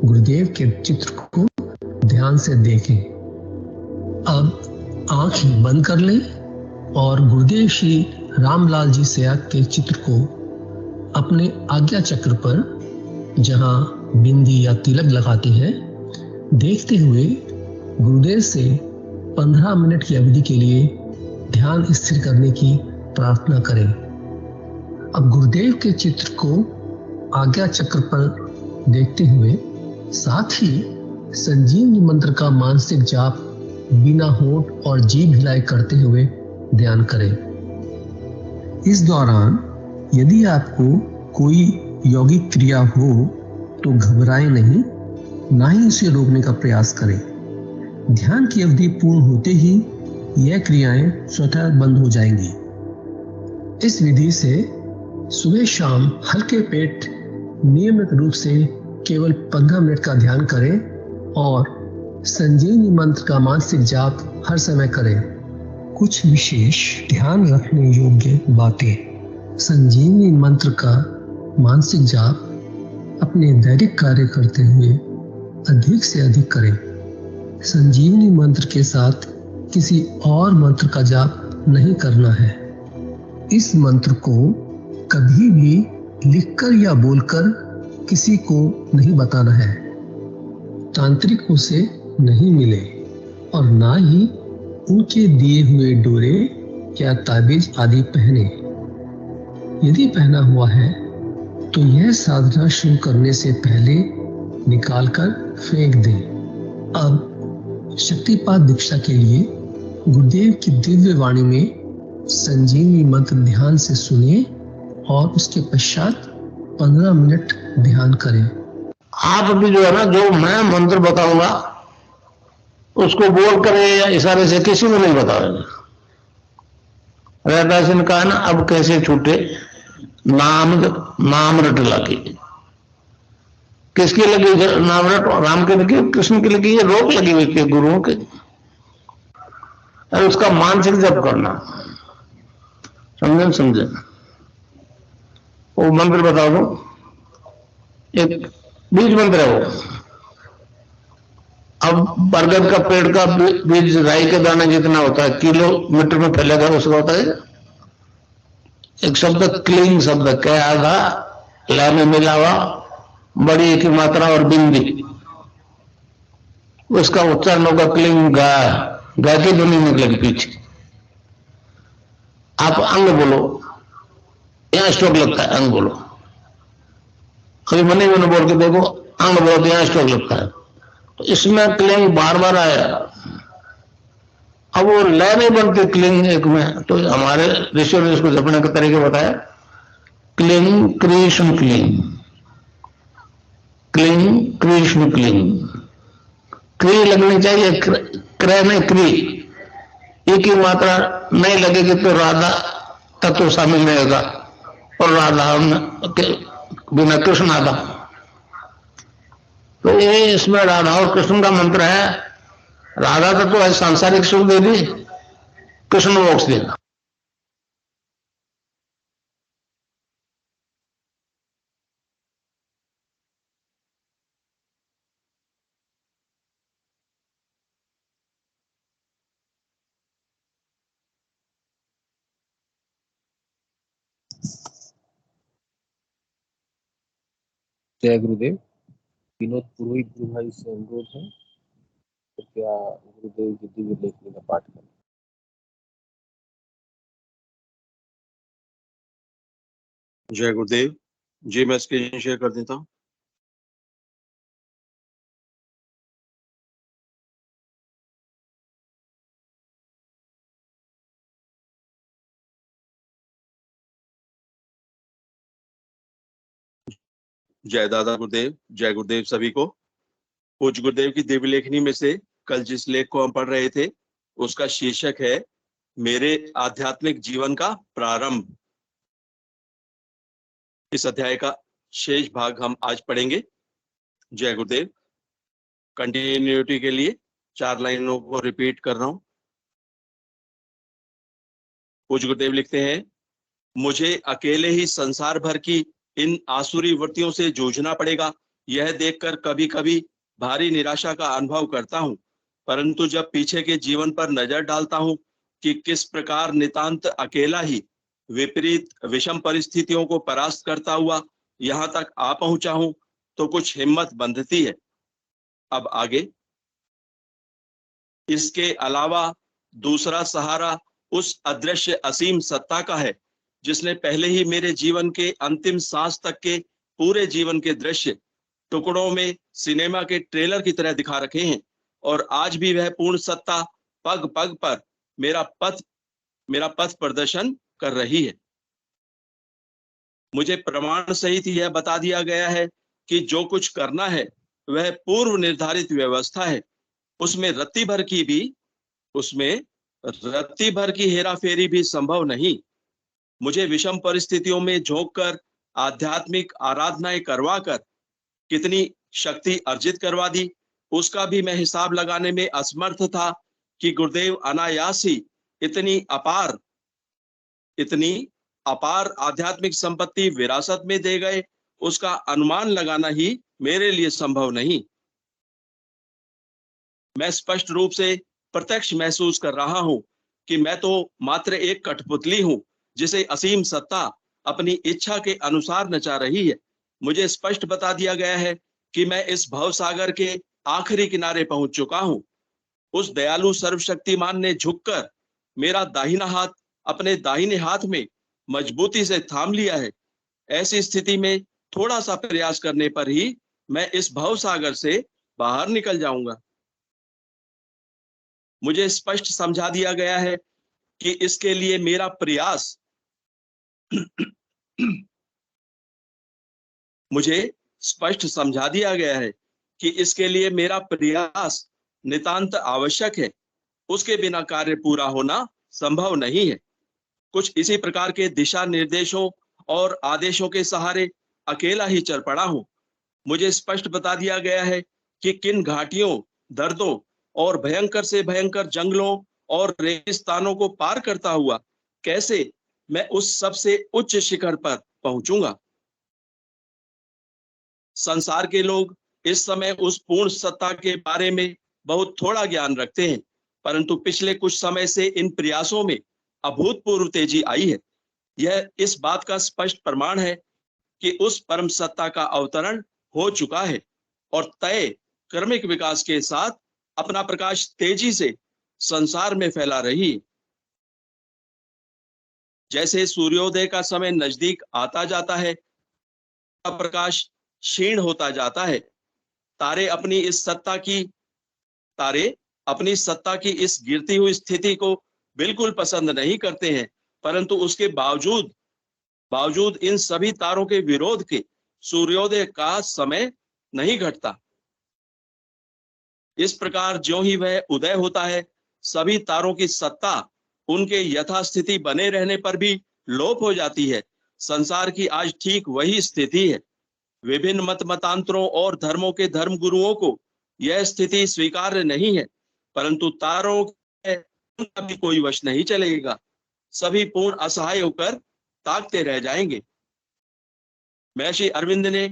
गुरुदेव के चित्र को ध्यान से देखें। अब आंख बंद कर लें और गुरुदेव श्री रामलाल जी सयाग के चित्र को अपने आज्ञा चक्र पर, जहां बिंदी या तिलक लगाते हैं, देखते हुए गुरुदेव से 15 मिनट की अवधि के लिए ध्यान स्थिर करने की प्रार्थना करें। अब गुरुदेव के चित्र को आज्ञा चक्र पर देखते हुए साथ ही संजीवनी मंत्र का मानसिक जाप बिना होंठ और जीभ हिलाए करते हुए ध्यान करें। इस दौरान यदि आपको कोई यौगिक क्रिया हो तो घबराएं नहीं, ना ही उसे रोकने का प्रयास करें। ध्यान की अवधि पूर्ण होते ही यह क्रियाएं स्वतः बंद हो जाएंगी। इस विधि से सुबह शाम हल्के पेट नियमित रूप से केवल 15 मिनट का ध्यान करें और संजीवनी मंत्र का मानसिक जाप हर समय करें। कुछ विशेष ध्यान रखने योग्य बातें। संजीवनी मंत्र का मानसिक जाप अपने दैनिक कार्य करते हुए अधिक से अधिक करें। संजीवनी मंत्र के साथ किसी और मंत्र का जाप नहीं करना है। इस मंत्र को कभी भी लिखकर या बोलकर किसी को नहीं बताना है। तांत्रिकों से नहीं मिले और ना ही उनके दिए हुए डोरे या ताबीज आदि पहने। यदि पहना हुआ है तो यह साधना शुरू करने से पहले निकालकर फेंक दें। अब शक्तिपात दीक्षा के लिए गुरुदेव की दिव्य वाणी में संजीवनी मंत्र ध्यान से सुनिए और उसके पश्चात 15 मिनट ध्यान करें। आप भी जो है ना, जो मैं मंत्र बताऊंगा उसको बोल कर या इशारे से किसी को नहीं बताओगे। रैदास ने कहा ना, अब कैसे छूटे नाम रट लगी। किसकी लगी नाम रट? राम की लगी, कृष्ण की लगी, ये रोक लगी हुई थी गुरुओं के। और उसका मानसिक जप करना, समझे? वो मंत्र बता दो, एक बीज मंत्र है वो। अब बरगद का पेड़ का बीज राई के दाने जितना होता है, किलोमीटर में फैलेगा, उसका होता है एक शब्द क्लीन शब्द क्या आधा ला में मिला हुआ बड़ी की मात्रा और बिंदी, उसका उच्चारण होगा क्लीन गा। गा की ध्वनि निकलेगी पीछे। आप अंग बोलो, यहां स्ट्रोक लगता है, अंग बोलो। कभी मनी मैंने बोल के देखो, अंग बोलो तो यहां स्ट्रोक लगता है। तो इसमें क्लिंग बार बार आया। अब वो लय नहीं बनती क्लिंग एक में, तो हमारे ऋषियों ने इसको जपने का तरीके बताया। Cling Krishna cling, cling Krishna cling. क्री लगनी चाहिए, क्रय में क्री। एक ही मात्रा नहीं लगेगी तो राधा तत्व शामिल नहीं होगा, और राधा बिना कृष्ण आधा। तो ये इसमें राधा और कृष्ण का मंत्र है। राधा तत्व है सांसारिक सुख दे दी, कृष्ण मोक्ष देगा। जय गुरुदेव। विनोद पुरोहित गुरु भाई से अनुरोध है, कृपया गुरुदेव की दिव्य लेखनी का पाठ करें। जय गुरुदेव जी। मैं स्क्रीन शेयर कर देता हूँ। जय दादा गुरुदेव, जय गुरुदेव सभी को। पूज्य गुरुदेव की दिव्य लेखनी में से कल जिस लेख को हम पढ़ रहे थे उसका शीर्षक है मेरे आध्यात्मिक जीवन का प्रारंभ। इस अध्याय का शेष भाग हम आज पढ़ेंगे। जय गुरुदेव। कंटिन्यूटी के लिए 4 लाइनों को रिपीट कर रहा हूं। पूज्य गुरुदेव लिखते हैं, मुझे अकेले ही संसार भर की इन आसुरी वृत्तियों से जूझना पड़ेगा यह देखकर कभी कभी भारी निराशा का अनुभव करता हूँ, परंतु जब पीछे के जीवन पर नजर डालता हूँ कि किस प्रकार नितांत अकेला ही विपरीत विषम परिस्थितियों को परास्त करता हुआ यहाँ तक आ पहुंचा हूं, तो कुछ हिम्मत बंधती है। अब आगे, इसके अलावा दूसरा सहारा उस अदृश्य असीम सत्ता का है, जिसने पहले ही मेरे जीवन के अंतिम सांस तक के पूरे जीवन के दृश्य टुकड़ों में सिनेमा के ट्रेलर की तरह दिखा रखे हैं, और आज भी वह पूर्ण सत्ता पग पग पर मेरा पथ प्रदर्शन कर रही है। मुझे प्रमाण सहित यह बता दिया गया है कि जो कुछ करना है वह पूर्व निर्धारित व्यवस्था है। उसमें रत्ती भर की हेराफेरी भी संभव नहीं। मुझे विषम परिस्थितियों में झोंककर आध्यात्मिक आराधनाएं करवाकर कितनी शक्ति अर्जित करवा दी, उसका भी मैं हिसाब लगाने में असमर्थ था कि गुरुदेव अनायास ही इतनी अपार आध्यात्मिक संपत्ति विरासत में दे गए, उसका अनुमान लगाना ही मेरे लिए संभव नहीं। मैं स्पष्ट रूप से प्रत्यक्ष महसूस कर रहा हूं कि मैं तो मात्र एक कठपुतली हूं, जिसे असीम सत्ता अपनी इच्छा के अनुसार नचा रही है। मुझे स्पष्ट बता दिया गया है कि मैं इस भवसागर के आखिरी किनारे पहुंच चुका हूं। उस दयालु सर्वशक्तिमान ने झुककर मेरा दाहिना हाथ अपने दाहिने हाथ में मजबूती से थाम लिया है। ऐसी स्थिति में थोड़ा सा प्रयास करने पर ही मैं इस भवसागर से बाहर निकल जाऊंगा। मुझे स्पष्ट समझा दिया गया है कि इसके लिए मेरा प्रयास मुझे स्पष्ट समझा दिया गया है कि इसके लिए मेरा प्रयास नितांत आवश्यक है। उसके बिना कार्य पूरा होना संभव नहीं है। कुछ इसी प्रकार के दिशा निर्देशों और आदेशों के सहारे अकेला ही चल पड़ा हूं। मुझे स्पष्ट बता दिया गया है कि किन घाटियों, दर्दों और भयंकर से भयंकर जंगलों और रेगिस्तानों को पार करता हुआ कैसे मैं उस सबसे उच्च शिखर पर पहुंचूंगा। संसार के लोग इस समय उस पूर्ण सत्ता के बारे में बहुत थोड़ा ज्ञान रखते हैं, परंतु पिछले कुछ समय से इन प्रयासों में अभूतपूर्व तेजी आई है। यह इस बात का स्पष्ट प्रमाण है कि उस परम सत्ता का अवतरण हो चुका है और तय क्रमिक विकास के साथ अपना प्रकाश तेजी से संसार में फैला रही है। जैसे सूर्योदय का समय नजदीक आता जाता है, प्रकाश क्षीण होता जाता है। तारे अपनी सत्ता की इस गिरती हुई स्थिति को बिल्कुल पसंद नहीं करते हैं, परंतु उसके बावजूद इन सभी तारों के विरोध के सूर्योदय का समय नहीं घटता। इस प्रकार ज्यों ही वह उदय होता है, सभी तारों की सत्ता उनके यथास्थिति बने रहने पर भी लोप हो जाती है। संसार की आज ठीक वही स्थिति है। विभिन्न मतांतरों और धर्मों के धर्म गुरुओं को यह स्थिति स्वीकार्य नहीं है, परंतु तारों का भी कोई वश नहीं चलेगा। सभी पूर्ण असहाय होकर ताकते रह जाएंगे। महर्षि अरविंद ने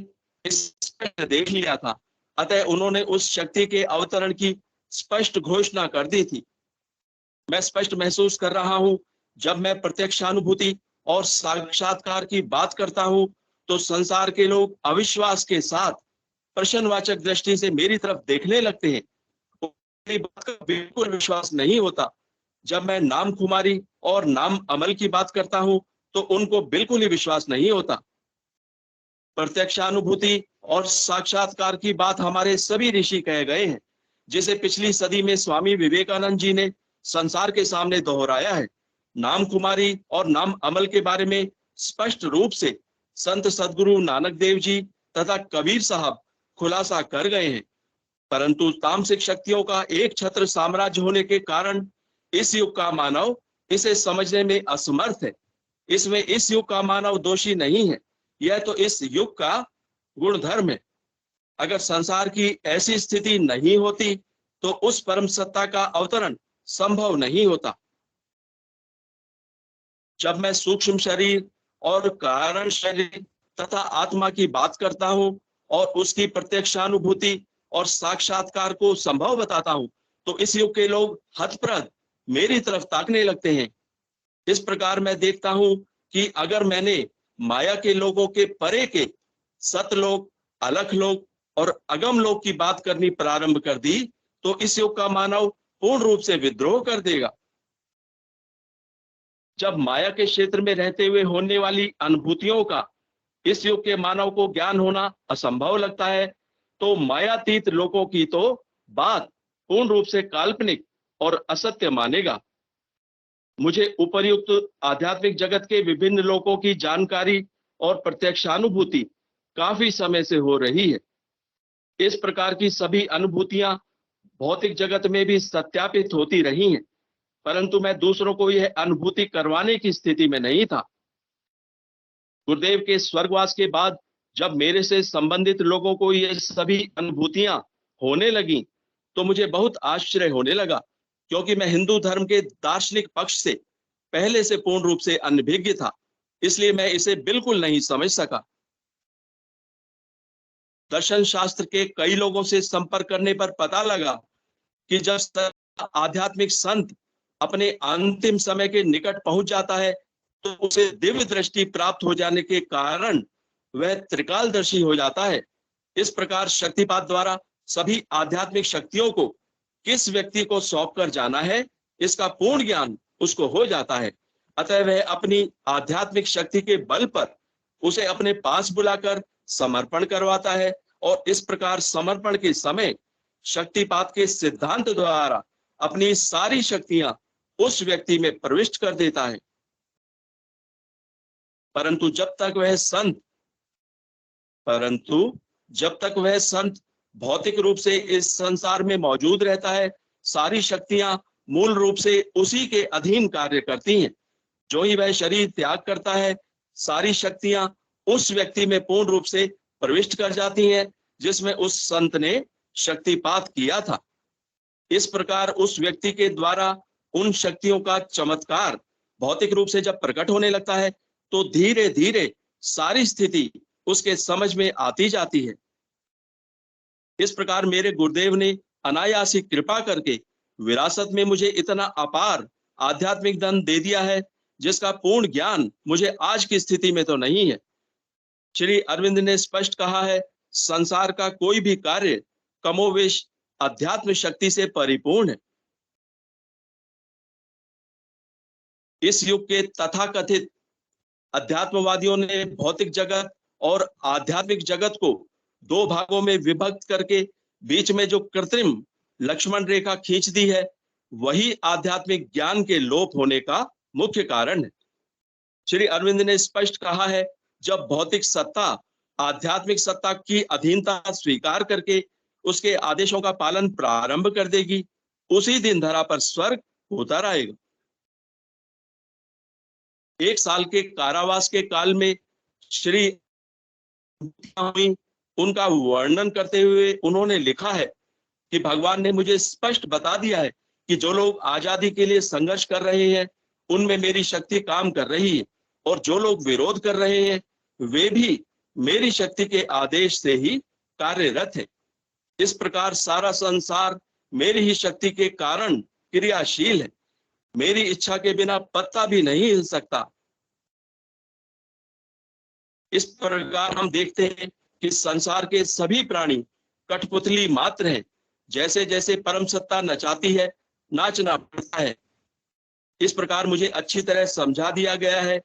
इस देख लिया था, अतः उन्होंने उस शक्ति के अवतरण की स्पष्ट घोषणा कर दी थी। मैं स्पष्ट महसूस कर रहा हूं, जब मैं प्रत्यक्षानुभूति और साक्षात्कार की बात करता हूं, तो संसार के लोग अविश्वास के साथ प्रश्नवाचक दृष्टि से मेरी तरफ देखने लगते हैं। मेरी बात का बिल्कुल विश्वास नहीं होता। जब मैं नाम खुमारी और नाम अमल की बात करता हूं, तो उनको बिल्कुल ही विश्वास नहीं होता। प्रत्यक्षानुभूति और साक्षात्कार की बात हमारे सभी ऋषि कह गए हैं, जिसे पिछली सदी में स्वामी विवेकानंद जी ने संसार के सामने दोहराया है। नाम कुमारी और नाम अमल के बारे में स्पष्ट रूप से संत सदगुरु नानक देव जी तथा कबीर साहब खुलासा कर गए हैं, परंतु तामसिक शक्तियों का एक छत्र साम्राज्य होने के कारण इस युग का मानव इसे समझने में असमर्थ है। इसमें इस युग का मानव दोषी नहीं है, यह तो इस युग का गुणधर्म है। अगर संसार की ऐसी स्थिति नहीं होती, तो उस परम सत्ता का अवतरण संभव नहीं होता। जब मैं सूक्ष्म शरीर और कारण शरीर तथा आत्मा की बात करता हूं, और उसकी प्रत्यक्षानुभूति और साक्षात्कार को संभव बताता हूं, तो इस युग के लोग हतप्रद मेरी तरफ ताकने लगते हैं। इस प्रकार मैं देखता हूं कि अगर मैंने माया के लोगों के परे के सतलोक, अलख लोक और अगम लोक की बात करनी प्रारंभ कर दी, तो इस युग का मानव पूर्ण रूप से विद्रोह कर देगा। जब माया के क्षेत्र में रहते हुए होने वाली अनुभूतियों का इस युग के मानव को ज्ञान होना असंभव लगता है, तो मायातीत लोगों की तो बात पूर्ण रूप से काल्पनिक और असत्य मानेगा। मुझे उपर्युक्त आध्यात्मिक जगत के विभिन्न लोगों की जानकारी और प्रत्यक्षानुभूति काफी समय से हो रही है। इस प्रकार की सभी अनुभूतियां भौतिक जगत में भी सत्यापित होती रही हैं, परंतु मैं दूसरों को यह अनुभूति करवाने की स्थिति में नहीं था। गुरुदेव के स्वर्गवास के बाद जब मेरे से संबंधित लोगों को ये सभी अनुभूतियां होने लगी, तो मुझे बहुत आश्चर्य होने लगा, क्योंकि मैं हिंदू धर्म के दार्शनिक पक्ष से पहले से पूर्ण रूप से अनभिज्ञ था, इसलिए मैं इसे बिल्कुल नहीं समझ सका। दर्शन शास्त्र के कई लोगों से संपर्क करने पर पता लगा कि जब आध्यात्मिक संत अपने अंतिम समय के निकट पहुंच जाता है, तो उसे दिव्य दृष्टि प्राप्त हो जाने के कारण वह त्रिकालदर्शी हो जाता है। इस प्रकार शक्तिपात द्वारा सभी आध्यात्मिक शक्तियों को किस व्यक्ति को सौंप कर जाना है, इसका पूर्ण ज्ञान उसको हो जाता है। अतः वह अपनी आध्यात्मिक शक्ति के बल पर उसे अपने पास बुलाकर समर्पण करवाता है, और इस प्रकार समर्पण के समय शक्तिपात के सिद्धांत द्वारा अपनी सारी शक्तियां उस व्यक्ति में प्रविष्ट कर देता है। परंतु जब तक वह संत भौतिक रूप से इस संसार में मौजूद रहता है, सारी शक्तियां मूल रूप से उसी के अधीन कार्य करती हैं। जो ही वह शरीर त्याग करता है, सारी शक्तियां उस व्यक्ति में पूर्ण रूप से प्रविष्ट कर जाती हैं जिसमें उस संत ने शक्तिपात किया था। इस प्रकार उस व्यक्ति के द्वारा उन शक्तियों का चमत्कार भौतिक रूप से जब प्रकट होने लगता है, तो धीरे धीरे सारी स्थिति उसके समझ में आती जाती है। इस प्रकार मेरे गुरुदेव ने अनायासी कृपा करके विरासत में मुझे इतना अपार आध्यात्मिक धन दे दिया है, जिसका पूर्ण ज्ञान मुझे आज की स्थिति में तो नहीं है। श्री अरविंद ने स्पष्ट कहा है, संसार का कोई भी कार्य कमोवेश अध्यात्म शक्ति से परिपूर्ण है। इस युग के तथाकथित अध्यात्मवादियों ने भौतिक जगत और आध्यात्मिक जगत को दो भागों में विभक्त करके बीच में जो कृत्रिम लक्ष्मण रेखा खींच दी है, वही आध्यात्मिक ज्ञान के लोप होने का मुख्य कारण है। श्री अरविंद ने स्पष्ट कहा है, जब भौतिक सत्ता आध्यात्मिक सत्ता की अधीनता स्वीकार करके उसके आदेशों का पालन प्रारंभ कर देगी, उसी दिन धरा पर स्वर्ग उतर आएगा। 1 साल के कारावास के काल में श्री उनका वर्णन करते हुए उन्होंने लिखा है कि भगवान ने मुझे स्पष्ट बता दिया है कि जो लोग आजादी के लिए संघर्ष कर रहे हैं, उनमें मेरी शक्ति काम कर रही है, और जो लोग विरोध कर रहे हैं, वे भी मेरी शक्ति के आदेश से ही कार्यरत है। इस प्रकार सारा संसार मेरी ही शक्ति के कारण क्रियाशील है। मेरी इच्छा के बिना पत्ता भी नहीं हिल सकता। इस प्रकार हम देखते हैं कि संसार के सभी प्राणी कठपुतली मात्र हैं। जैसे जैसे परम सत्ता नचाती है, नाचना पड़ता है। इस प्रकार मुझे अच्छी तरह समझा दिया गया है,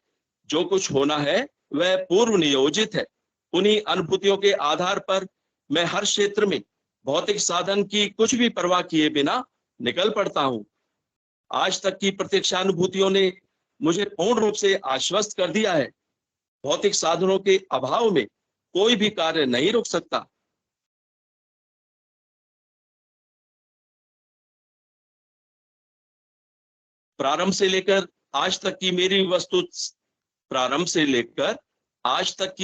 जो कुछ होना है वह पूर्व नियोजित है। उन्हीं अनुभूतियों के आधार पर मैं हर क्षेत्र में भौतिक साधन की कुछ भी परवाह किए बिना निकल पड़ता हूं। आज तक की प्रत्यक्षानुभूतियों ने मुझे पूर्ण रूप से आश्वस्त कर दिया है, भौतिक साधनों के अभाव में कोई भी कार्य नहीं रुक सकता। प्रारंभ से लेकर आज तक की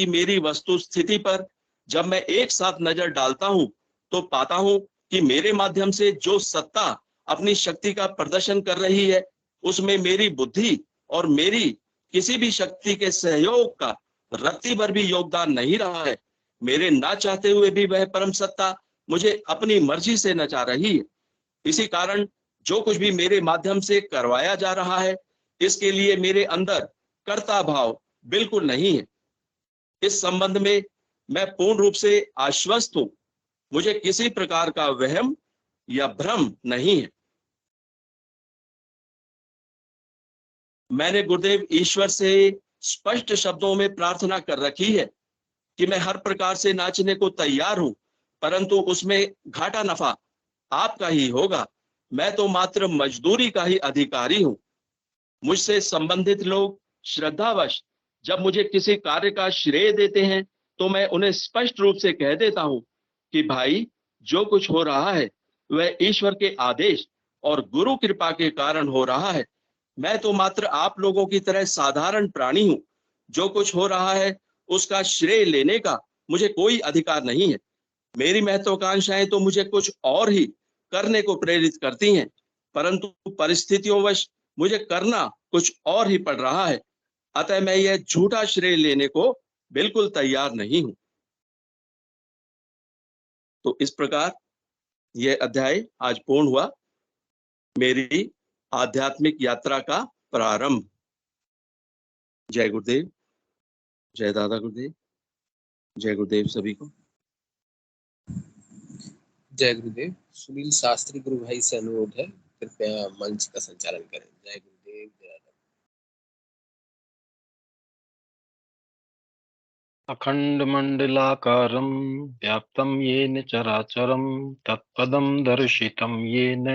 मेरी वस्तु स्थिति पर जब मैं एक साथ नजर डालता हूं, तो पाता हूं कि मेरे माध्यम से जो सत्ता अपनी शक्ति का प्रदर्शन कर रही है, उसमें मेरी बुद्धि और मेरी किसी भी शक्ति के सहयोग का रत्ती भर भी योगदान नहीं रहा है। मेरे ना चाहते हुए भी वह परम सत्ता मुझे अपनी मर्जी से नचा रही है। इसी कारण जो कुछ भी मेरे माध्यम से करवाया जा रहा है, इसके लिए मेरे अंदर कर्ता भाव बिल्कुल नहीं है। इस संबंध में मैं पूर्ण रूप से आश्वस्त हूं। मुझे किसी प्रकार का वहम या भ्रम नहीं है। मैंने गुरुदेव ईश्वर से स्पष्ट शब्दों में प्रार्थना कर रखी है कि मैं हर प्रकार से नाचने को तैयार हूं, परंतु उसमें घाटा नफा आपका ही होगा। मैं तो मात्र मजदूरी का ही अधिकारी हूं। मुझसे संबंधित लोग श्रद्धावश जब मुझे किसी कार्य का श्रेय देते हैं, तो मैं उन्हें स्पष्ट रूप से कह देता हूं कि भाई, जो कुछ हो रहा है वह ईश्वर के आदेश और गुरु कृपा के कारण हो रहा है। मैं तो मात्र आप लोगों की तरह साधारण प्राणी हूं। जो कुछ हो रहा है उसका श्रेय लेने का मुझे कोई अधिकार नहीं है। मेरी महत्वाकांक्षाएं तो मुझे कुछ और ही करने को प्रेरित करती हैं, परंतु परिस्थितियोंवश मुझे करना कुछ और ही पड़ रहा है। अतः मैं यह झूठा श्रेय लेने को बिल्कुल तैयार नहीं हूं। तो इस प्रकार यह अध्याय आज पूर्ण हुआ, मेरी आध्यात्मिक यात्रा का प्रारंभ। जय गुरुदेव, जय दादा गुरुदेव, जय गुरुदेव सभी को। जय गुरुदेव। सुनील शास्त्री गुरु भाई से अनुरोध है, कृपया मंच का संचालन करें। जय गुरुदेव, जय दादा। अखण्डमण्डलाकारं व्याप्तं येन चराचरं तत्पदं दर्शितं येन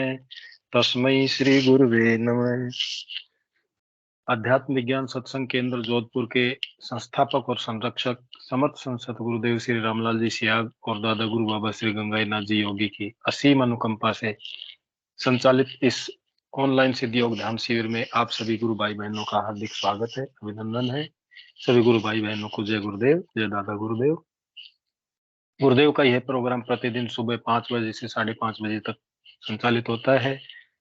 तस्मै श्री गुरुवे नमः। अध्यात्म विज्ञान सत्संग केंद्र जोधपुर के संस्थापक और संरक्षक समर्थ संत गुरुदेव श्री रामलाल जी सियाग और दादा गुरु बाबा श्री गंगाईनाथ जी योगी की असीम अनुकंपा से संचालित इस ऑनलाइन सिद्ध योग ध्यान शिविर में आप सभी गुरु भाई बहनों का हार्दिक स्वागत है, अभिनंदन है। सभी गुरु भाई बहनों को जय गुरुदेव, जय दादा गुरुदेव। गुरुदेव का यह प्रोग्राम प्रतिदिन सुबह 5 बजे से 5:30 बजे तक संचालित होता है,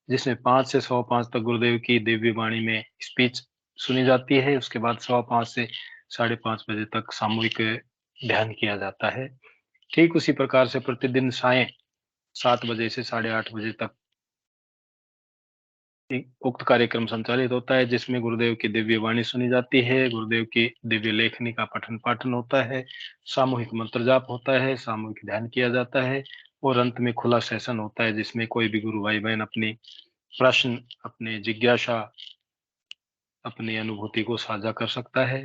जिसमें 5 से 5:15 तक गुरुदेव की दिव्य वाणी में स्पीच सुनी जाती है। उसके बाद 5:15 से 5:30 बजे तक सामूहिक ध्यान किया जाता है। ठीक उसी प्रकार से प्रतिदिन सायं 7 बजे से 8:30 बजे तक उक्त कार्यक्रम संचालित होता है, जिसमें गुरुदेव की दिव्य वाणी सुनी जाती है, गुरुदेव की दिव्य लेखनी का पठन पाठन होता है, सामूहिक मंत्र जाप होता है, सामूहिक ध्यान किया जाता है और अंत में खुला सेशन होता है, जिसमें कोई भी गुरु भाई बहन अपनी प्रश्न, अपने जिज्ञासा, अपनी अनुभूति को साझा कर सकता है।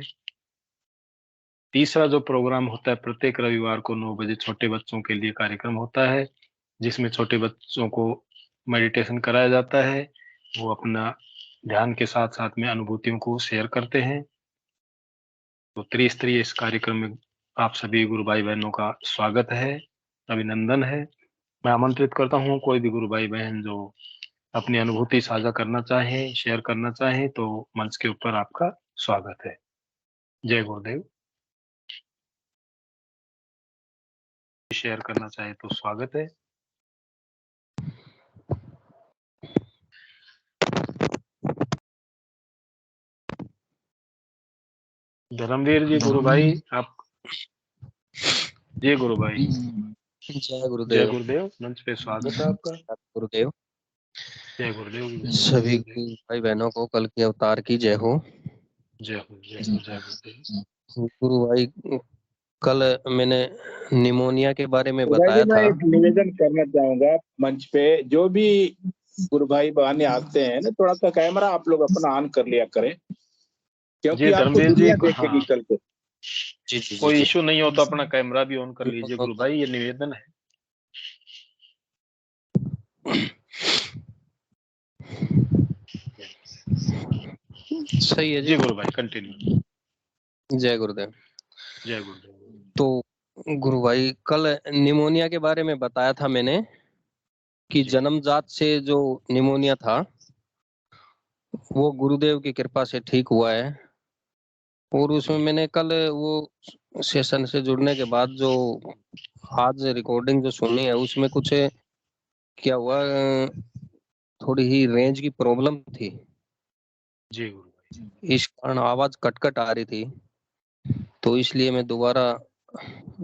तीसरा जो प्रोग्राम होता है, प्रत्येक रविवार को 9 बजे छोटे बच्चों के लिए कार्यक्रम होता है, जिसमें छोटे बच्चों को मेडिटेशन कराया जाता है। वो अपना ध्यान के साथ साथ में अनुभूतियों को शेयर करते हैं। तो त्रिस्तरीय इस कार्यक्रम में आप सभी गुरु भाई बहनों का स्वागत है, अभिनंदन है। मैं आमंत्रित करता हूँ कोई भी गुरु भाई बहन जो अपनी अनुभूति साझा करना चाहे, शेयर करना चाहे, तो मंच के ऊपर आपका स्वागत है। जय गुरुदेव। शेयर करना चाहे तो स्वागत है। धर्मवीर जी गुरु भाई, आप। जय गुरु भाई। जय गुरुदेव। जय गुरुदेव, मंच पे स्वागत है आपका। गुरुदेव। जय गुरुदेव। सभी भाई बहनों को कल के अवतार की जय हो। जय हो, जय हो, जय गुरुदेव। गुरु भाई, कल मैंने निमोनिया के बारे में गुरु भाई बताया जी, मैं था। एक निवेदन करना चाहूंगा मंच पे। जो भी गुरु भाई बहने आते हैं ना, थोड़ा सा कैमरा आप लोग अपना ऑन कर लिया करें, क्योंकि आपको धर्मवीर जी, दुनिया देखेगी कल को। जी कोई इशू नहीं हो तो अपना कैमरा भी ऑन कर लीजिए गुरु भाई, ये निवेदन है। सही है जी गुरु भाई, कंटिन्यू। जय गुरुदेव। जय गुरुदेव। तो गुरु भाई, कल निमोनिया के बारे में बताया था मैंने कि जन्मजात से जो निमोनिया था वो गुरुदेव की कृपा से ठीक हुआ है। और उसमें मैंने कल वो सेशन से जुड़ने के बाद जो आज रिकॉर्डिंग जो सुनी है, उसमें कुछ क्या हुआ, थोड़ी ही रेंज की प्रॉब्लम थी। जी गुरु भाई। इस कारण आवाज कट कट आ रही थी, तो इसलिए मैं दोबारा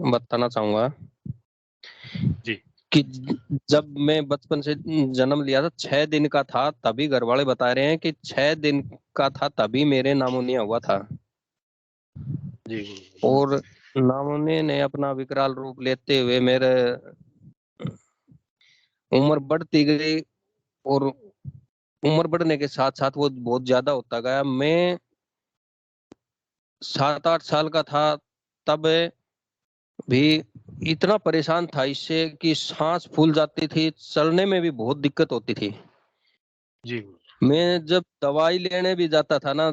बताना चाहूंगा जी। कि जब मैं बचपन से जन्म लिया था, 6 दिन का था, तभी घर वाले बता रहे हैं कि 6 दिन का था तभी मेरे नामोनिया हुआ था। जी और नामोनिया ने अपना विकराल रूप लेते हुए मेरे उम्र बढ़ती गई, और उम्र बढ़ने के साथ साथ वो बहुत ज्यादा होता गया। मैं 7-8 साल का था तब भी इतना परेशान था इससे कि सांस फूल जाती थी, चलने में भी बहुत दिक्कत होती थी। जी मैं जब दवाई लेने भी जाता था ना,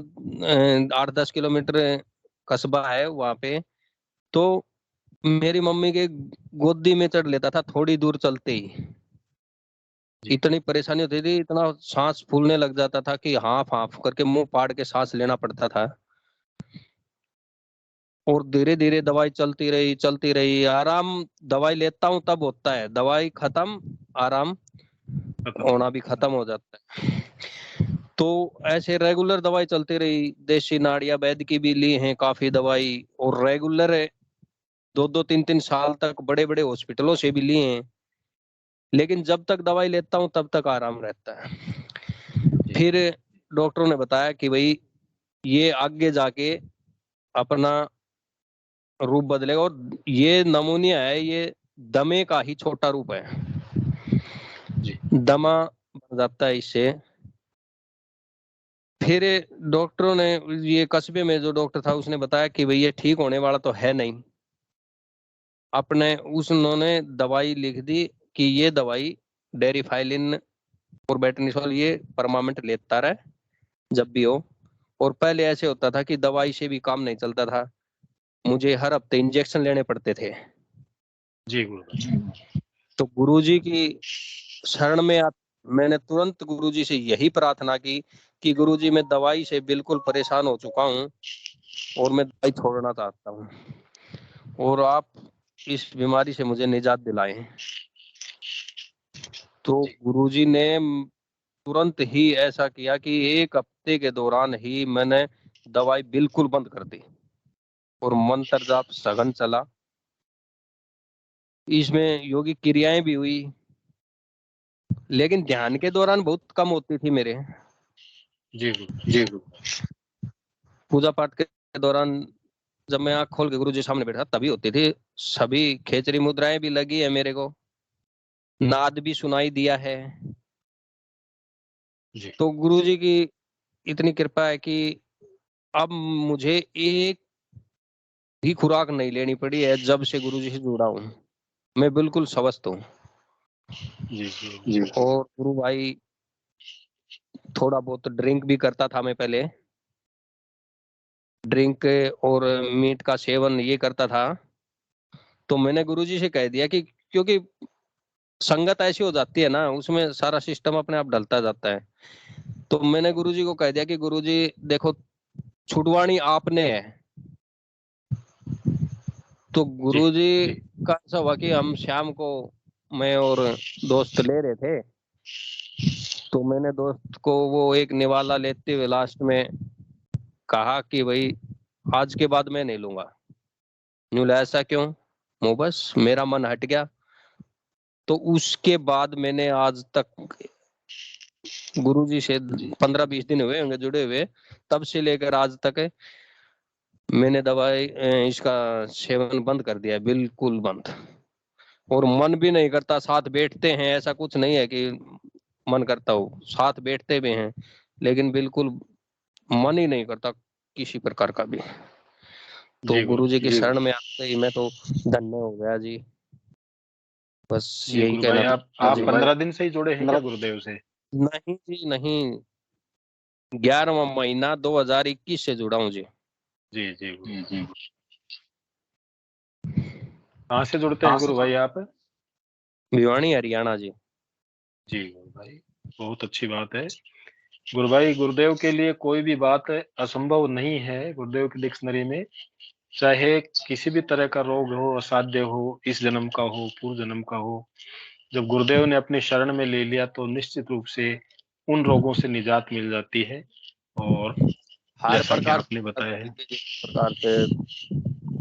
8-10 किलोमीटर कस्बा है वहां पे, तो मेरी मम्मी के गोदी में चढ़ लेता था थोड़ी दूर चलते ही। जी। इतनी परेशानी होती थी, इतना सांस फूलने लग जाता था कि हाफ हाफ करके मुंह फाड़ के सांस लेना पड़ता था। और धीरे धीरे दवाई चलती रही, आराम दवाई लेता हूँ तब होता है, दवाई खत्म, आराम खत्म। होना भी खत्म हो जाता है। तो ऐसे रेगुलर दवाई चलती रही, देसी नाड़िया वैद्य की भी ली हैं काफी दवाई, और रेगुलर 2-2, 3-3 साल तक बड़े बड़े हॉस्पिटलों से भी लिए हैं, लेकिन जब तक दवाई लेता हूँ तब तक आराम रहता है। जी। फिर डॉक्टरों ने बताया कि भाई ये आगे जाके अपना रूप बदलेगा, और ये नमूनिया है, ये दमे का ही छोटा रूप है। जी। दमा बन जाता है इससे। फिर डॉक्टरों ने, ये कस्बे में जो डॉक्टर था उसने बताया कि भाई ये ठीक होने वाला तो है नहीं। अपने उन्होंने दवाई लिख दी कि ये दवाई डेरिफाइलिन और बेटनिसोल ये परमानेंट लेता रहे जब भी हो। और पहले ऐसे होता था कि दवाई से भी काम नहीं चलता था, मुझे हर हफ्ते इंजेक्शन लेने पड़ते थे। जी गुरुभाई। तो गुरुजी की शरण में मैंने तुरंत गुरुजी से यही प्रार्थना की कि गुरुजी मैं दवाई से बिल्कुल परेशान हो चुका हूँ और मैं दवाई छोड़ना चाहता हूँ, और आप इस बीमारी से मुझे निजात दिलाएं। तो गुरुजी ने तुरंत ही ऐसा किया कि 1 हफ्ते के दौरान ही मैंने दवाई बिल्कुल बंद कर दी, और मंत्र जाप सघन चला। इसमें योगिक क्रियाएं भी हुई, लेकिन ध्यान के दौरान बहुत कम होती थी मेरे। जी जी पूजा पाठ के दौरान जब मैं आंख खोल के गुरु जी सामने बैठा तभी होती थी। सभी खेचरी मुद्राएं भी लगी है मेरे को, नाद भी सुनाई दिया है। जी। तो गुरु जी की इतनी कृपा है कि अब मुझे एक भी खुराक नहीं लेनी पड़ी है। जब से गुरु जी से जुड़ा हूँ मैं बिल्कुल स्वस्थ हूँ। जी जी। और गुरु भाई थोड़ा बहुत ड्रिंक भी करता था मैं पहले, ड्रिंक और मीट का सेवन ये करता था। तो मैंने गुरुजी से कह दिया कि क्योंकि संगत ऐसी हो जाती है ना, उसमें सारा सिस्टम अपने आप ढलता जाता है। तो मैंने गुरुजी को कह दिया कि गुरुजी देखो, छुड़वानी आपने है। तो गुरुजी का ऐसा हुआ कि हम शाम को मैं और दोस्त ले रहे थे, तो मैंने दोस्त को वो एक निवाला लेते हुए लास्ट में कहा कि भाई आज के बाद मैं नहीं लूंगा। न्यूला ऐसा क्यों? वो बस मेरा मन हट गया। तो उसके बाद मैंने आज तक गुरुजी से 15-20 दिन हुए होंगे जुड़े हुए, तब से लेकर आज तक मैंने दवाई इसका सेवन बंद कर दिया है, बिल्कुल बंद। और मन भी नहीं करता, साथ बैठते हैं, ऐसा कुछ नहीं है कि मन करता हो, साथ बैठते भी हैं, लेकिन बिल्कुल मन ही नहीं करता किसी प्रकार का भी। तो जी गुरु जी की गुरुभाई। शरण में आते ही मैं तो धन्य हो गया जी। बस जी यही गुरुभाई, कहना था। आप जी 15 दिन से ही जुड़े हैं क्या गुरुदेव से? नहीं जी नहीं, 11वां महीना 2021 से जुड़ा हूँ जी। जी जी गुरुभाई। कहाँ से जुड़ते हैं गुरुभाई आप? भिवानी हरियाणा जी। जी गुरुभाई, बहुत अच्छी बात है। गुरुभाई, गुरुदेव के लिए कोई भी बात असंभव नहीं है। गुरुदेव की डिक्शनरी में चाहे किसी भी तरह का रोग हो, असाध्य हो, इस जन्म का हो, पूर्व जन्म का हो, जब गुरुदेव ने अपने शरण में ले लिया तो निश्चित रूप से उन रोगों से निजात मिल जाती है। और हर जैसा कि प्रकार आपने बताया है, से प्रकार से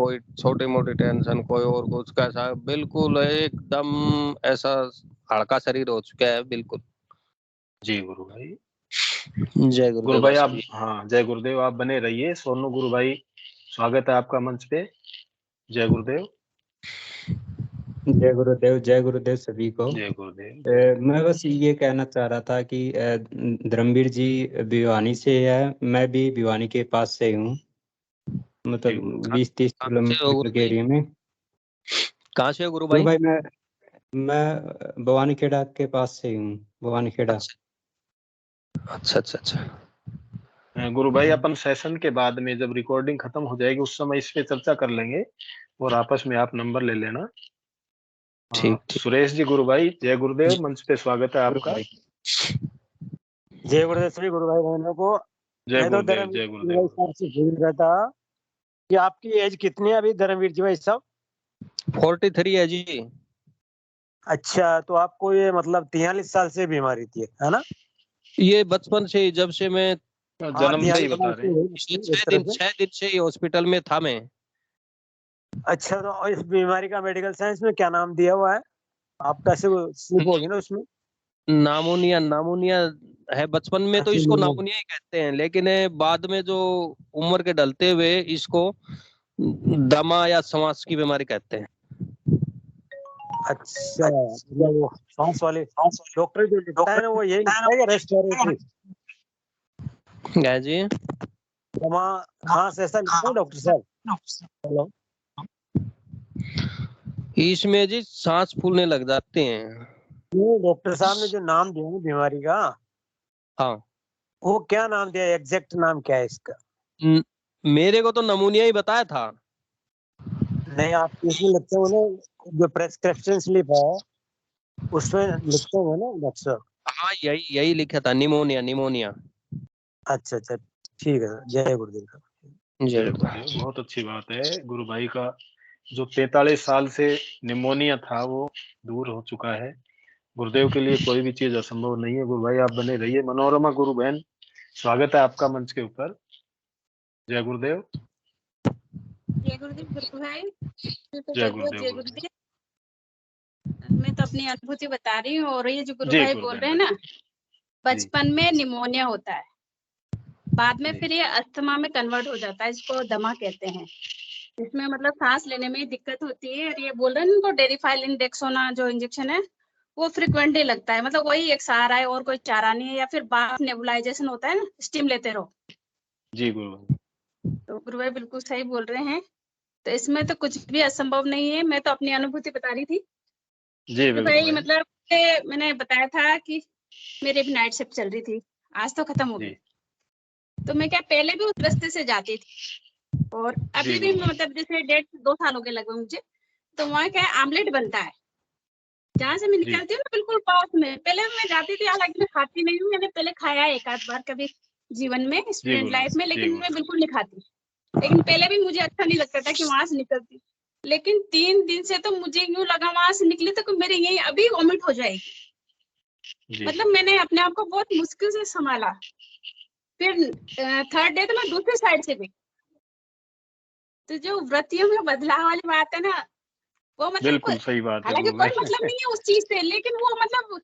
कोई छोटी मोटी टेंशन, कोई और कुछ, कैसा बिल्कुल एकदम ऐसा हल्का शरीर हो चुका है बिल्कुल। जी गुरु भाई। जय गुरु गुरुदेव भाई आप, आशीष जी। हाँ जय गुरुदेव, आप बने रहिए। सोनू गुरु भाई, स्वागत है आपका मंच पे। जय गुरुदेव। जय गुरुदेव सभी को। जय गुरुदेव। मैं बस ये कहना चाह रहा था कि धर्मवीर जी भिवानी से है, मैं भी भिवानी के पास से हूँ, जी मतलब गुरु। 20-30 कहाँ से हो गुरु किलोमीटर के भाई? एरिया में। कहाँ से हो गुरु गुरु भाई? भाई मैं भवानी खेड़ा के पास से हूँ, भवानी खेड़ा। अच्छा अच्छा अच्छा। गुरु भाई अपन सेशन के बाद में जब रिकॉर्डिंग खत्म हो जाएगी उस समय इस पे चर्चा कर लेंगे, और आपस में आप नंबर ले लेना। ठीक ठीक। सुरेश जी गुरु भाई, जय गुरुदेव, मंच पे स्वागत है गुरु आपका। भाई जय गुरुदेव सभी गुरु भाई बहनों को। जय मैं तो गुरुदेव। धर्मवीर जय जी भाई गुरुदेव। साहब से पूछ रहा था कि आपकी एज कितनी है अभी धर्मवीर जी भाई साहब? 43 है जी। अच्छा, तो आपको ये मतलब 43 साल से बीमारी थी, है ना? ये बचपन से ही, जब से मैं हाँ, जन्म से ही 43 बता साल रहे से हैं। हुई एक तरह से। 6 दिन से ही हॉस्पिटल में था मैं। अच्छा, तो इस बीमारी का मेडिकल साइंस में क्या नाम दिया हुआ है? आप कैसे स्लिप होगी ना उसमें? नामोनिया, नामोनिया है। बचपन में तो अच्छा, इसको नामोनिया ही कहते हैं, लेकिन बाद में जो उम्र के ढलते हुए इसको दमा या श्वास की बीमारी कहते हैं। अच्छा, मतलब वो सांस वाले डॉक्टर जो लिखता है ना, वो यही लिखता है कि रेस्पिरेटरी है जी। दमा खांस, ऐसा लिखता है डॉक्टर साहब? हेलो, इसमें जी सांस फूलने लग जाते हैं। डॉक्टर साहब ने जो नाम दिया ना बीमारी का, हाँ, वो क्या नाम दिया? एग्जैक्ट नाम क्या है इसका? मेरे को तो नमूनिया ही बताया था। नहीं, आप इसमें लिखते हो ना, जो प्रेस्क्रिप्शन स्लिप है उसमें लिखते हो ना डॉक्टर साहब? हाँ, यही यही लिखा था, निमोनिया, निमोनिया। अच्छा अच्छा, ठीक है सर। जय गुरुदेव सर। जय जय गुरुदेव। बहुत अच्छी बात है गुरु भाई का, जो 43 साल से निमोनिया था वो दूर हो चुका है। गुरुदेव के लिए कोई भी चीज असंभव नहीं है। गुरु भाई आप बने रहिए। मनोरमा गुरु बहन, स्वागत है आपका मंच के ऊपर। जय गुरुदेव। जय गुरुदेव गुरु भाई। जय गुरुदेव। जय गुरुदेव। मैं तो अपनी अनुभूति बता रही हूँ, और ये जो गुरु जी भाई गुरु बोल बहन रहे हैं ना, जी। बचपन में निमोनिया होता है, बाद में जी। फिर ये अस्थमा में कन्वर्ट हो जाता है, इसको दमा कहते हैं। इसमें मतलब सांस लेने में दिक्कत होती है। और ये बोल रहे हैं उनको डेरिफाइल इंडेक्सोना जो इंजेक्शन है वो फ्रिक्वेंटली लगता है, मतलब वही एक सहारा है और कोई चारा नहीं है। या फिर बाफ नेबुलाइजेशन होता है ना, स्टीम लेते रहो। जी गुरु भाई। तो गुरु भाई बिल्कुल सही बोल रहे हैं। तो इसमें तो कुछ भी असंभव नहीं है। मैं तो अपनी अनुभूति बता रही थी जी तो बिल्कुल भाई, भाई। मतलब मैंने बताया था कि मेरी भी नाइट शिफ्ट चल रही थी, आज तो खत्म हो जी। गई। तो मैं क्या पहले भी उस रास्ते से जाती थी, और जी अभी भी गुरु भाई। मतलब जैसे 1.5-2 साल हो गए लगभग मुझे। तो वहाँ क्या है, आमलेट बनता है जहाँ से मैं जी। निकलती हूँ ना, बिल्कुल पास में। पहले मैं जाती थी, हालांकि मैं खाती नहीं हूँ, मैंने पहले खाया है एक आध बार कभी जीवन में, जी स्टूडेंट गुरु। लाइफ में, जी लेकिन गुरु। मैं बिल्कुल नहीं खाती। लेकिन पहले भी मुझे अच्छा नहीं लगता था कि वहां से निकलती। लेकिन 3 दिन से तो मुझे यूं लगा वहां से निकली तो मेरे यही अभी वॉमिट हो जाएगी। जी। मतलब मैंने अपने आप को बहुत मुश्किल से संभाला। फिर 3rd डे तो मैं दूसरी साइड से गई। तो जो व्रतियों में बदलाव वाली बात है ना, वो मतलब बिल्कुल सही बात है हालांकि गुरु कोई भाई। मतलब नहीं है उस चीज से, लेकिन वो मतलब,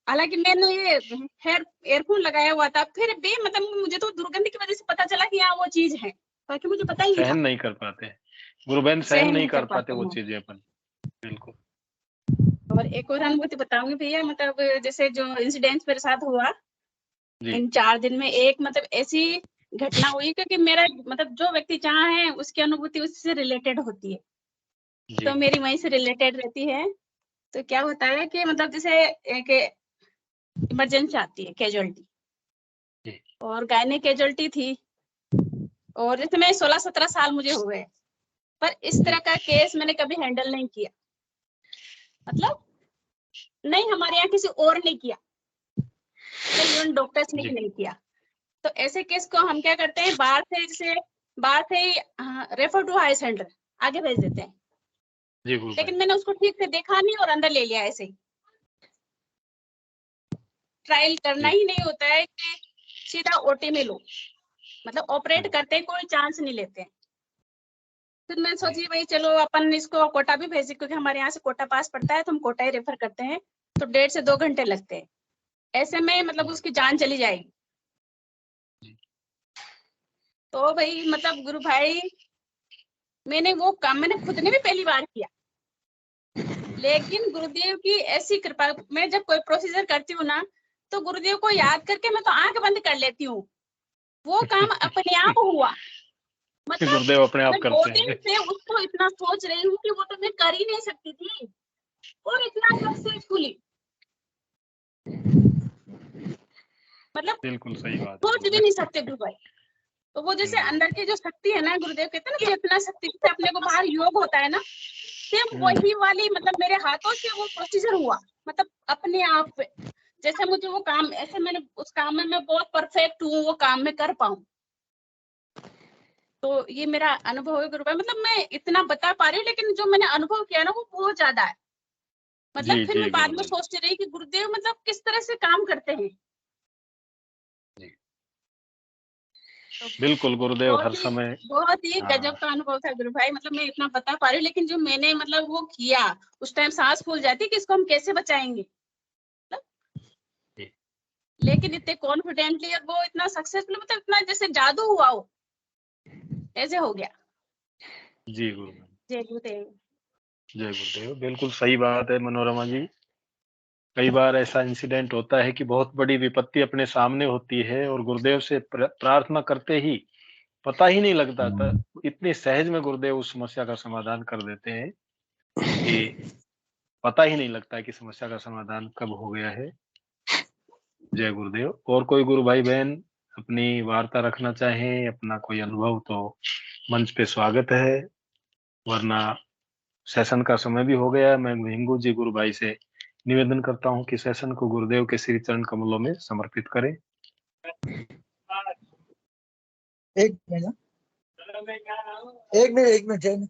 हालांकि मैंने ये एयरफोन लगाया हुआ था, फिर भी मतलब मुझे तो दुर्गंध की वजह से पता चला कि हाँ वो चीज है, बाकी मुझे पता ही नहीं सहन था। नहीं कर पाते गुरु बहन, सहन सहन नहीं नहीं कर कर पाते पाते वो हैं। चीजें अपन। बिल्कुल। और एक और अनुभूति बताऊंगी भैया, मतलब जैसे जो इंसिडेंट मेरे साथ हुआ जी। इन 4 दिन में, एक मतलब ऐसी घटना हुई, क्योंकि मेरा मतलब जो व्यक्ति जहाँ है उसकी अनुभूति उससे रिलेटेड होती है, जी। तो मेरी वहीं से रिलेटेड रहती है। तो क्या होता है कि मतलब जैसे एक इमरजेंसी आती है, कैजुअलिटी, जी। और गायने कैजुअलिटी थी, और जैसे मैं 16-17 साल मुझे हो गए, पर इस जी। तरह का केस मैंने कभी हैंडल नहीं किया। मतलब नहीं, हमारे यहाँ किसी और ने किया, इवन डॉक्टर्स ने जी। भी नहीं किया। तो ऐसे केस को हम क्या करते हैं, बाहर से रेफर टू हाई सेंटर आगे भेज देते हैं। जी गुरु भाई। लेकिन मैंने उसको ठीक से देखा नहीं और अंदर ले लिया ऐसे ही। ट्रायल करना जी। ही नहीं होता है कि सीधा ओटी में लो, मतलब ऑपरेट करते कोई चांस नहीं लेते हैं। फिर मैं सोची भाई चलो अपन इसको कोटा भी भेजे, क्योंकि हमारे यहाँ से कोटा पास पड़ता है तो हम कोटा ही रेफर करते हैं, तो 1.5 से 2 घंटे लगते हैं। ऐसे में मतलब उसकी जान चली जाएगी। तो भाई मतलब गुरु भाई मैंने वो काम मैंने खुद ने भी पहली बार किया, लेकिन गुरुदेव की ऐसी कृपा, मैं जब कोई प्रोसीजर करती हूँ ना तो गुरुदेव को याद करके मैं तो आंख बंद कर लेती हूँ, वो काम अपने आप हुआ। मतलब गुरुदेव अपने आप मैं 2 करते दिन हैं। से उसको इतना सोच रही हूँ कि वो तो मैं कर ही नहीं सकती थी, और इतना सक्सेसफुली, मतलब बिल्कुल सही बात है सोच भी नहीं सकते गुरु भाई। तो वो जैसे अंदर की जो शक्ति है ना, गुरुदेव कहते हैं ना चेतना शक्ति, जैसे अपने को बाहर योग होता है ना, सेम वही वाली मतलब मेरे हाथों से वो प्रोसीजर हुआ, मतलब अपने आप पे। जैसे मुझे वो काम, ऐसे मैंने उस काम में मैं बहुत परफेक्ट हूँ, वो काम में कर पाऊँ। तो ये मेरा अनुभव है गुरु भाई, मतलब मैं इतना बता पा रही हूँ, लेकिन जो मैंने अनुभव किया ना वो बहुत ज्यादा है। मतलब जी फिर जी मैं बाद में गुरुदेव सोचती रही कि गुरुदेव मतलब किस तरह से काम करते हैं। जी। तो बिल्कुल गुरुदेव हर समय। बहुत ही हाँ गजब का अनुभव था गुरु भाई, मतलब मैं इतना बता पा रही हूँ, लेकिन जो मैंने मतलब वो किया उस टाइम सांस फूल जाती कि इसको हम कैसे बचाएंगे, जी लेकिन इतने कॉन्फिडेंटली और वो इतना सक्सेसफुल, मतलब इतना जैसे जादू हुआ हो ऐसे हो गया। जी गुरुदेव। जय गुरुदेव। जय गुरुदेव। बिल्कुल सही बात है मनोरमा जी। कई बार ऐसा इंसिडेंट होता है कि बहुत बड़ी विपत्ति अपने सामने होती है और गुरुदेव से प्रार्थना करते ही पता ही नहीं लगता था, इतने सहज में गुरुदेव उस समस्या का समाधान कर देते हैं कि पता ही नहीं लगता है कि समस्या का समाधान कब हो गया है। जय गुरुदेव। और कोई गुरु भाई बहन अपनी वार्ता रखना चाहें, अपना कोई अनुभव, तो मंच पे स्वागत है, वरना सेशन का समय भी हो गया है। मैं हिंगू जी गुरु भाई से निवेदन करता हूं कि सेशन को गुरुदेव के श्री चरण कमलों में समर्पित करें। एक मिनट एक मिनट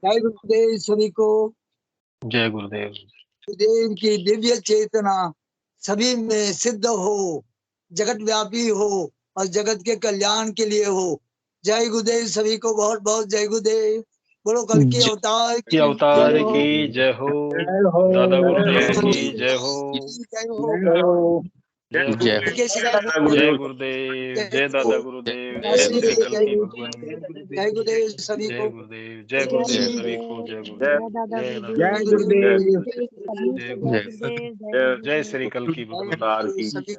जय गुरुदेव सभी को। जय गुरुदेव। गुरुदेव की दिव्य चेतना सभी में सिद्ध हो, जगत व्यापी हो और जगत के कल्याण के लिए हो। जय गुरुदेव सभी को, बहुत बहुत जय गुरुदेव। बोलो कल की अवतार की अवतार की जय हो। दादा गुरुदेव की जय हो। जय हो। जय गुरुदेव। जय दादा गुरुदेव। जय श्री कल्की भगवान। जय गुरुदेव सभी जय को। गुरुदेव। जय गुरुदेव सभी को। जय गुरुदेव। जय दादा जय गुरुदेव। गुरुदेव। जय श्री कल्की भगवान। सभी सभी